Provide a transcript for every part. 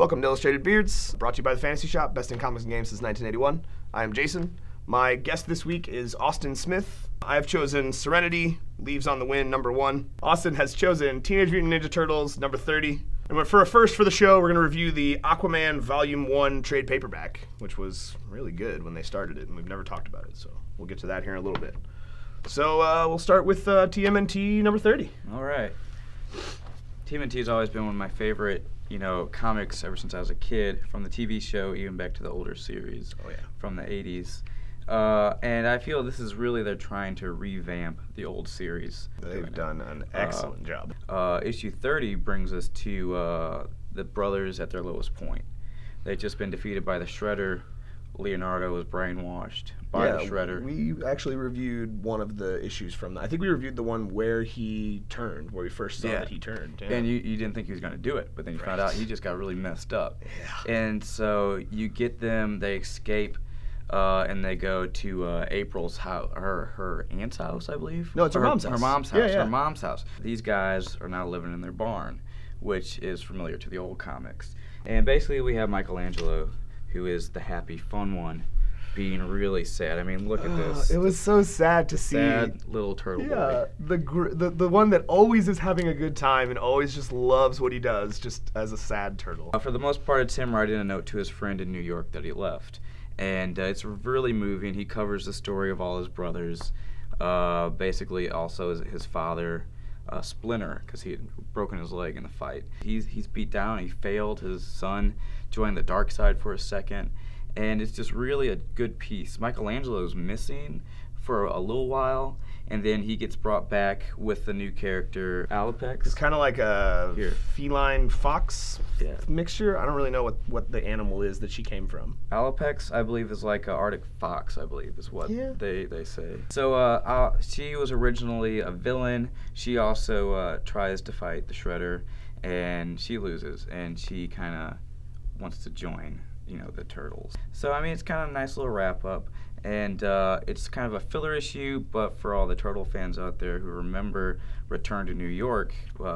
Welcome to Illustrated Beards, brought to you by the Fantasy Shop, best in comics and games since 1981. I am Jason. My guest this week is Austin Smith. I have chosen Serenity, Leaves on the Wind, #1. Austin has chosen Teenage Mutant Ninja Turtles, #30. And for a first for the show, we're going to review the Aquaman Volume 1 trade paperback, which was really good when they started it, and we've never talked about it, so we'll get to that here in a little bit. So we'll start with TMNT #30. All right. TMNT has always been one of my favorite, comics ever since I was a kid, from the TV show even back to the older series from the 80s. And I feel this is really, they're trying to revamp the old series. They've done an excellent job. Issue 30 brings us to the brothers at their lowest point. They've just been defeated by the Shredder. Leonardo was brainwashed by the Shredder. We actually reviewed one of the issues from that. I think we reviewed the one where he turned, where we first saw that he turned. Yeah. And you didn't think he was going to do it, but then you found out he just got really messed up. Yeah. And so you get them, they escape, and they go to April's house, her aunt's house, I believe? No, it's her mom's house. Her mom's house, Yeah. her mom's house. These guys are now living in their barn, which is familiar to the old comics. And basically we have Michelangelo, who is the happy, fun one, being really sad. I mean, look at this. It was so sad to see. Sad little turtle boy. The one that always is having a good time and always just loves what he does, just as a sad turtle. For the most part, it's him writing a note to his friend in New York that he left. And it's really moving. He covers the story of all his brothers. Basically, also his father, Splinter, because he had broken his leg in the fight. He's beat down. He failed. His son joined the dark side for a second, and it's just really a good piece. Michelangelo's missing for a little while, and then he gets brought back with the new character Alopex. It's kind of like a feline fox mixture. I don't really know what the animal is that she came from. Alopex, I believe, is like an Arctic fox, I believe, is what they say. So she was originally a villain. She also tries to fight the Shredder, and she loses, and she kind of wants to join, the Turtles. So, I mean, it's kind of a nice little wrap-up. And it's kind of a filler issue, but for all the Turtle fans out there who remember Return to New York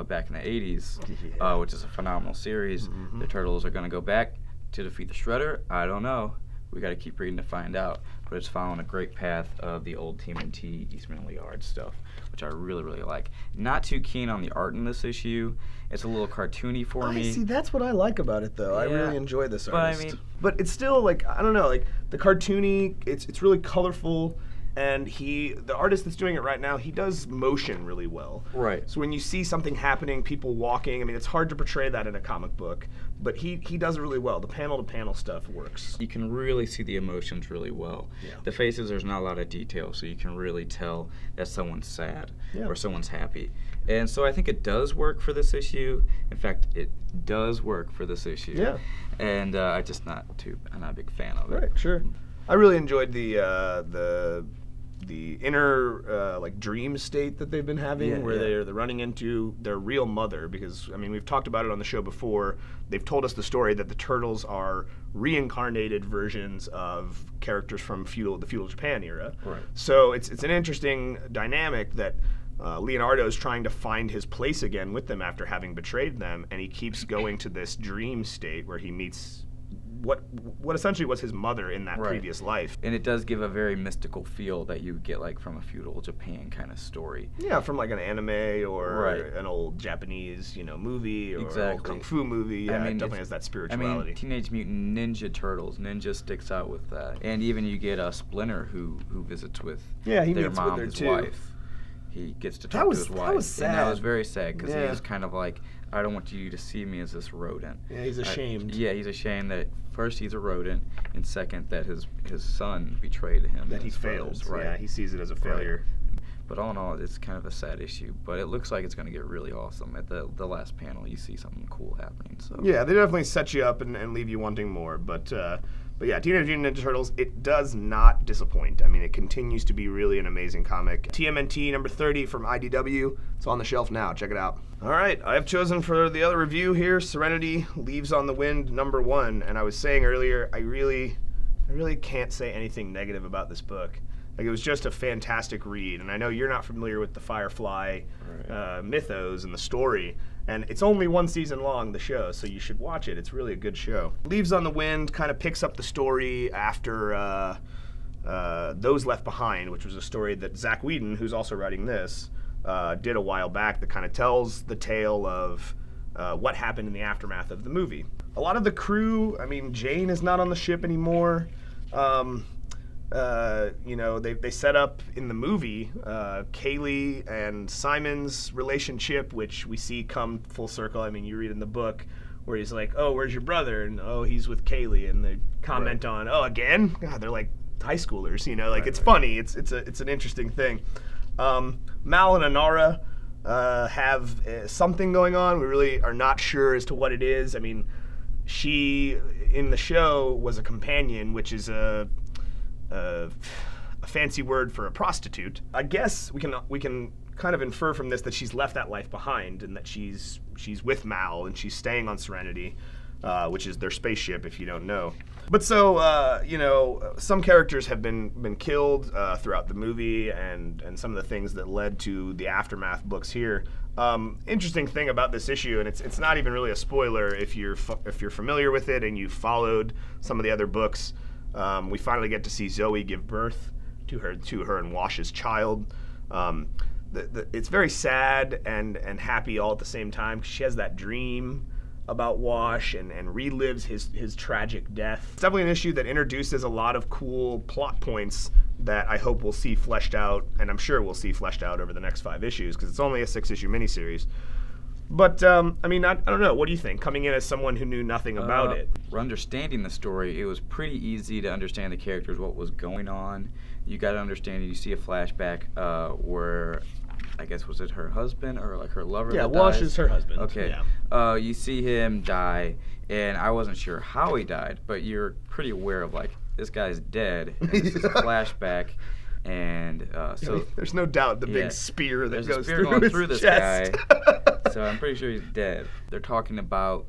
back in the 80s, which is a phenomenal series, the Turtles are going to go back to defeat the Shredder. I don't know. We got to keep reading to find out. But it's following a great path of the old TMNT Eastman and Liard stuff, which I really, really like. Not too keen on the art in this issue. It's a little cartoony for me. See, that's what I like about it, though. I really enjoy this artist. But it's still, like, I don't know, like, the cartoony, it's really colorful, and the artist that's doing it right now, he does motion really well. Right. So when you see something happening, people walking, I mean, it's hard to portray that in a comic book, but he does it really well. The panel-to-panel stuff works. You can really see the emotions really well. Yeah. The faces, there's not a lot of detail, so you can really tell that someone's sad or someone's happy. And so I think it does work for this issue. In fact, it does work for this issue. Yeah. And I'm not a big fan of it. Right, sure. I really enjoyed the inner like dream state that they've been having, where they're running into their real mother, because I mean, we've talked about it on the show before. They've told us the story that the Turtles are reincarnated versions of characters from the feudal Japan era. Right. So it's an interesting dynamic that Leonardo's trying to find his place again with them after having betrayed them, and he keeps going to this dream state where he meets what essentially was his mother in that previous life. And it does give a very mystical feel that you get like from a feudal Japan kind of story. Yeah, from like an anime or an old Japanese, movie or an old kung fu movie. Yeah, it definitely has that spirituality. I mean, Teenage Mutant Ninja Turtles, Ninja sticks out with that. And even you get a Splinter who visits with their mom, his wife. He gets to talk to his wife. That was sad. And that was very sad, because he was kind of like, I don't want you to see me as this rodent. Yeah, he's ashamed. He's ashamed that first he's a rodent, and second that his son betrayed him. That he failed. Yeah, he sees it as a failure. Right. But all in all, it's kind of a sad issue. But it looks like it's going to get really awesome. At the last panel, you see something cool happening. So yeah, they definitely set you up and leave you wanting more. But yeah, Teenage Mutant Ninja Turtles, it does not disappoint. I mean, it continues to be really an amazing comic. TMNT #30 from IDW. It's on the shelf now. Check it out. All right, I have chosen for the other review here, Serenity, Leaves on the Wind, #1. And I was saying earlier, I really can't say anything negative about this book. Like, it was just a fantastic read. And I know you're not familiar with the Firefly mythos and the story. And it's only 1 season long, the show, so you should watch it. It's really a good show. Leaves on the Wind kind of picks up the story after Those Left Behind, which was a story that Zach Whedon, who's also writing this, did a while back that kind of tells the tale of what happened in the aftermath of the movie. A lot of the crew, I mean, Jane is not on the ship anymore. They set up in the movie Kaylee and Simon's relationship, which we see come full circle. I mean, you read in the book where he's like, "Oh, where's your brother?" And, "Oh, he's with Kaylee." And they comment on, "Oh, again?" God, they're like high schoolers, it's funny. It's an interesting thing. Mal and Anara have something going on. We really are not sure as to what it is. I mean, she in the show was a companion, which is a fancy word for a prostitute. I guess we can kind of infer from this that she's left that life behind and that she's with Mal and she's staying on Serenity, which is their spaceship, if you don't know. But so some characters have been killed throughout the movie and some of the things that led to the Aftermath books here. Interesting thing about this issue, and it's not even really a spoiler if you're familiar with it and you followed some of the other books. We finally get to see Zoe give birth to her and Wash's child. It's very sad and happy all at the same time, because she has that dream about Wash and relives his tragic death. It's definitely an issue that introduces a lot of cool plot points that I hope we'll see fleshed out, and I'm sure we'll see fleshed out over the next 5 issues, because it's only a 6-issue miniseries. But, I don't know. What do you think, coming in as someone who knew nothing about it? Understanding the story, it was pretty easy to understand the characters, what was going on. You got to understand it. You see a flashback where, I guess, was it her husband or like her lover? Yeah, Wash is her husband. Okay. Yeah. You see him die, and I wasn't sure how he died, but you're pretty aware of, like, this guy's dead, and this is a flashback. And so there's no doubt the big spear that goes through his this chest. guy. So I'm pretty sure he's dead. They're talking about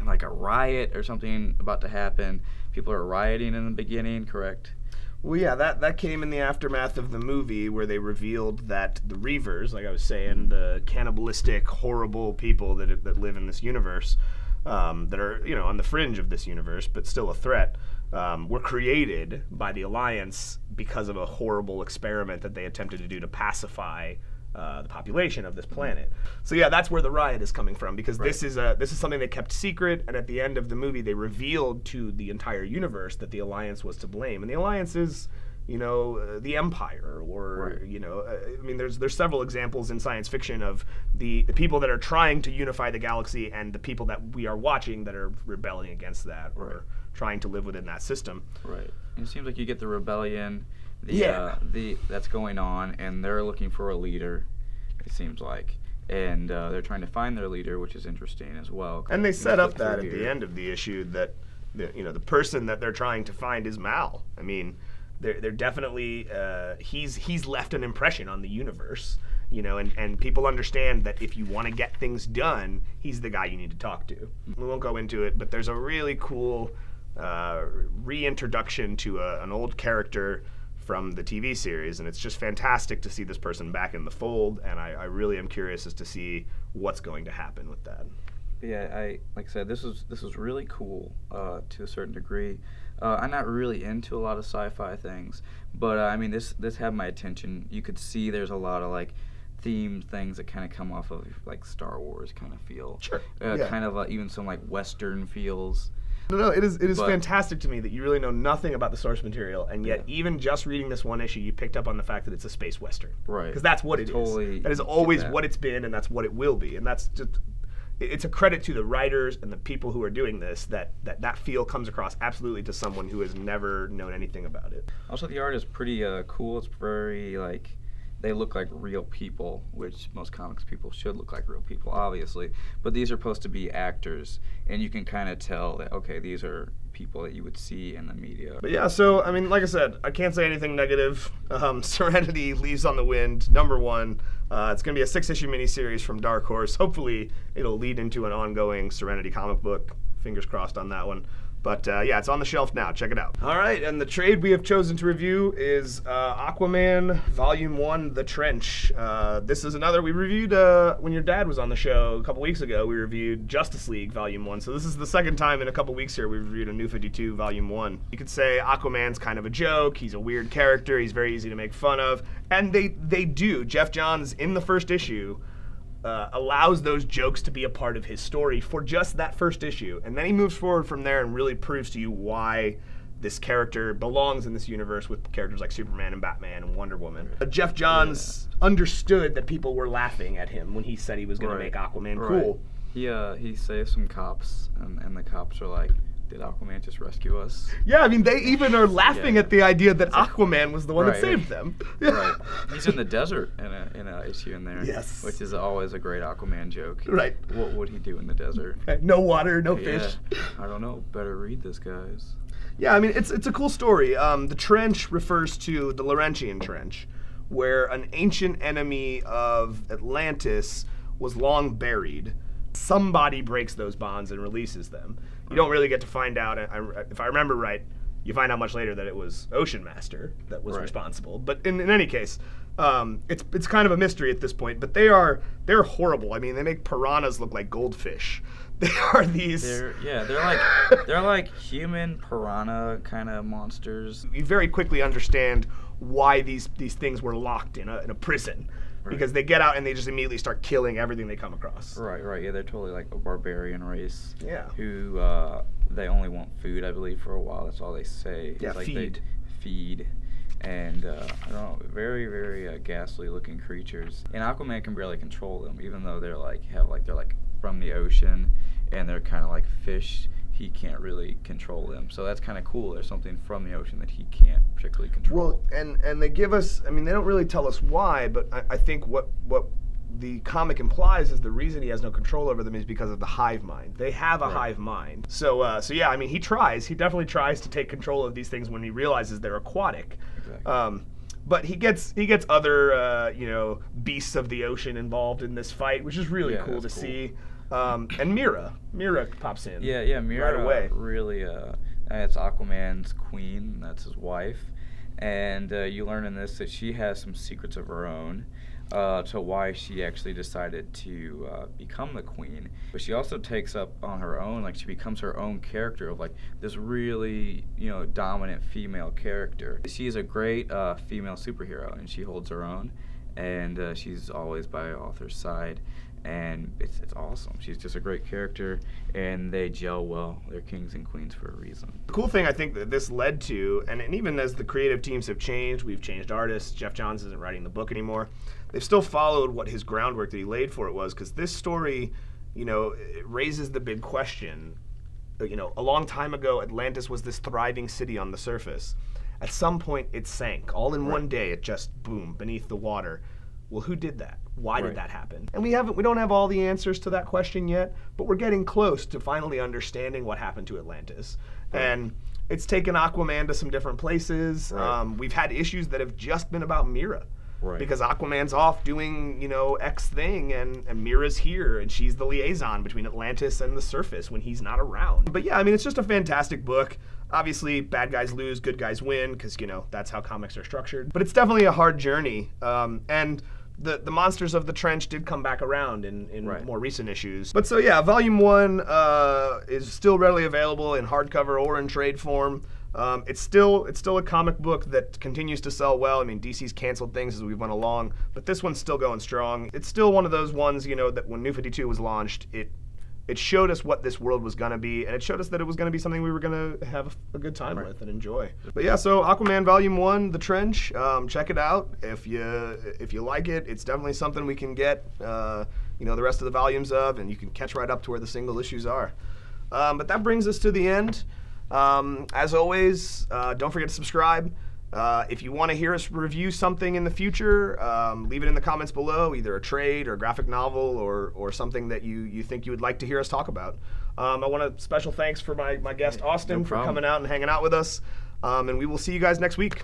like a riot or something about to happen. People are rioting in the beginning, correct? Well, yeah, that came in the aftermath of the movie, where they revealed that the Reavers, like I was saying, the cannibalistic, horrible people that live in this universe, that are on the fringe of this universe, but still a threat, were created by the Alliance because of a horrible experiment that they attempted to do to pacify the population of this planet. So yeah, that's where the riot is coming from, because this is something they kept secret, and at the end of the movie they revealed to the entire universe that the Alliance was to blame. And the Alliance is the Empire, or there's several examples in science fiction of the people that are trying to unify the galaxy and the people that we are watching that are rebelling against that, or trying to live within that system. Right. And it seems like you get the rebellion, that's going on, and they're looking for a leader, it seems like. And they're trying to find their leader, which is interesting as well. And they set up that at the end of the issue that the person that they're trying to find is Mal. I mean, they're definitely he's left an impression on the universe, and people understand that if you want to get things done, he's the guy you need to talk to. We won't go into it, but there's a really cool reintroduction to an old character from the TV series, and it's just fantastic to see this person back in the fold, and I really am curious as to see what's going to happen with that. Yeah, like I said, this was really cool to a certain degree. I'm not really into a lot of sci-fi things, but this had my attention. You could see there's a lot of like themed things that kind of come off of like Star Wars kind of feel. Sure. Kind of even some like Western feels. No, it is fantastic to me that you really know nothing about the source material, and yet even just reading this one issue, you picked up on the fact that it's a space western. Right. Because that's what it is. That is always what it's been, and that's what it will be. And that's just, it's a credit to the writers and the people who are doing this that feel comes across absolutely to someone who has never known anything about it. Also, the art is pretty cool. It's very like, they look like real people, which most comics people should look like real people, obviously. But these are supposed to be actors, and you can kind of tell that, okay, these are people that you would see in the media. But yeah, so, like I said, I can't say anything negative. Serenity, Leaves on the Wind, #1. It's going to be a 6-issue miniseries from Dark Horse. Hopefully, it'll lead into an ongoing Serenity comic book. Fingers crossed on that one. But yeah, it's on the shelf now. Check it out. All right, and the trade we have chosen to review is Aquaman Volume 1, The Trench. This is another we reviewed when your dad was on the show a couple weeks ago. We reviewed Justice League Volume 1. So this is the second time in a couple weeks here we reviewed a New 52 Volume 1. You could say Aquaman's kind of a joke. He's a weird character. He's very easy to make fun of. And they do. Jeff Johns, in the first issue, allows those jokes to be a part of his story for just that first issue. And then he moves forward from there and really proves to you why this character belongs in this universe with characters like Superman and Batman and Wonder Woman. Jeff Johns understood that people were laughing at him when he said he was going to make Aquaman cool. He saved some cops, and the cops are like, did Aquaman just rescue us? Yeah, I mean, they even are laughing at the idea that Aquaman was the one that saved them. Right. He's in the desert in a issue in there. Yes. Which is always a great Aquaman joke. Right. What would he do in the desert? No water, no fish. I don't know. Better read this, guys. Yeah, I mean, it's a cool story. The trench refers to the Laurentian Trench, where an ancient enemy of Atlantis was long buried. Somebody breaks those bonds and releases them. You don't really get to find out, if I remember right, you find out much later that it was Ocean Master that was responsible. But in any case, it's kind of a mystery at this point. But they're horrible. I mean, they make piranhas look like goldfish. They are these. They're like human piranha kind of monsters. You very quickly understand why these things were locked in a prison. Because they get out and they just immediately start killing everything they come across. Right. Yeah, they're totally like a barbarian race. Yeah. Who they only want food, I believe, for a while. That's all they say. Yeah, like feed. They feed. And I don't know, very, very ghastly-looking creatures. And Aquaman can barely control them, even though they're like from the ocean, and they're kind of like fish. He can't really control them, so that's kind of cool. There's something from the ocean that he can't particularly control. Well, and they give us, I mean, they don't really tell us why, but I think what the comic implies is the reason he has no control over them is because of the hive mind. They have a hive mind. So yeah, I mean, he definitely tries to take control of these things when he realizes they're aquatic. Exactly. But he gets other beasts of the ocean involved in this fight, which is really cool to see. And Mira pops in. Yeah, Mira right away. Really, it's Aquaman's queen. That's his wife, and you learn in this that she has some secrets of her own to why she actually decided to become the queen. But she also takes up on her own, like she becomes her own character of like this really dominant female character. She is a great female superhero, and she holds her own, and she's always by her author's side. And it's awesome. She's just a great character, and they gel well. They're kings and queens for a reason. The cool thing I think that this led to, and even as the creative teams have changed, we've changed artists, Jeff Johns isn't writing the book anymore, they've still followed what his groundwork that he laid for it was, because this story, it raises the big question. A long time ago, Atlantis was this thriving city on the surface. At some point, it sank. All in one day, it just, boom, beneath the water. Well, who did that? Why did that happen? And we don't have all the answers to that question yet, but we're getting close to finally understanding what happened to Atlantis. And it's taken Aquaman to some different places. We've had issues that have just been about Mira. Because Aquaman's off doing, X thing, and Mira's here, and she's the liaison between Atlantis and the surface when he's not around. But yeah, I mean, it's just a fantastic book. Obviously, bad guys lose, good guys win, because, that's how comics are structured. But it's definitely a hard journey. And the monsters of the trench did come back around in more recent issues. But so yeah, Volume 1 is still readily available in hardcover or in trade form. It's still a comic book that continues to sell well. I mean, DC's canceled things as we went along, but this one's still going strong. It's still one of those ones, that when New 52 was launched, it showed us what this world was going to be, and it showed us that it was going to be something we were going to have a good time with and enjoy. But yeah, so Aquaman Volume 1, The Trench, check it out. If you like it, it's definitely something we can get the rest of the volumes of, and you can catch right up to where the single issues are. But that brings us to the end. As always, don't forget to subscribe. If you want to hear us review something in the future, leave it in the comments below, either a trade or a graphic novel or something that you think you would like to hear us talk about. I want a special thanks for my guest Austin for coming out and hanging out with us, and we will see you guys next week.